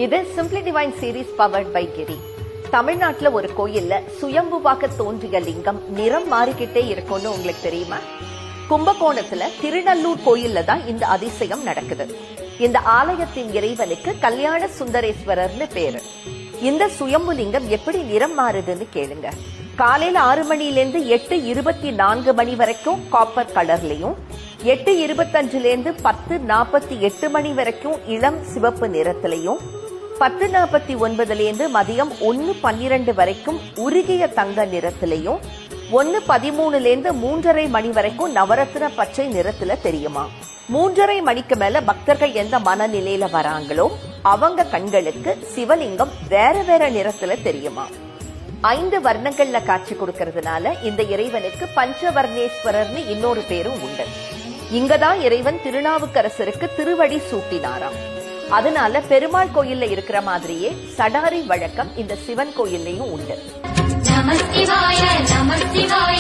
இது simply divine series powered by Giri. தமிழ்நாட்டுல ஒரு கோயில்ல சுயம்புவாக தோன்றிய லிங்கம் நிறம் மாறிக்கிட்டே இருக்கும்னு உங்களுக்கு தெரியுமா? கும்பகோணத்துல திருநல்லூர் கோயில்ல தான் இந்த அதிசயம் நடக்குது. இந்த ஆலயத்தின் இறைவனுக்கு கல்யாண சுந்தரேஸ்வரர்னு பேரு. இந்த சுயம்பு லிங்கம் எப்படி நிறம் மாறுதுன்னு கேளுங்க. காலையில 6 மணிலேருந்து 8:24 மணி வரைக்கும் காப்பர் கலர்லயும், 8:25 10:48 மணி வரைக்கும் இளம் சிவப்பு நிறத்திலையும், 10:49 மதியம் 1:12 வரைக்கும் உருகிய தங்க நிறத்திலையும், 1:13 3:30 மணி வரைக்கும் நவரத்ன பச்சை நிறத்துல தெரியுமா. 3:30 மணிக்கு மேல பக்தர்கள் எந்த மனநிலையில வராங்களோ அவங்க கண்களுக்கு சிவலிங்கம் வேற வேற நிறத்துல தெரியுமா. 5 வர்ணங்கள்ல காட்சி கொடுக்கறதுனால இந்த இறைவனுக்கு பஞ்சவர்ணேஸ்வரர்னு இன்னொரு பேரும் உண்டு. இங்கதான் இறைவன் திருநாவுக்கரசருக்கு திருவடி சூட்டினாராம். அதனால பெருமாள் கோயில்ல இருக்கிற மாதிரியே சடாரி வழக்கம் இந்த சிவன் கோயில்லையும் உண்டு. நமசிவாய நமசிவாய.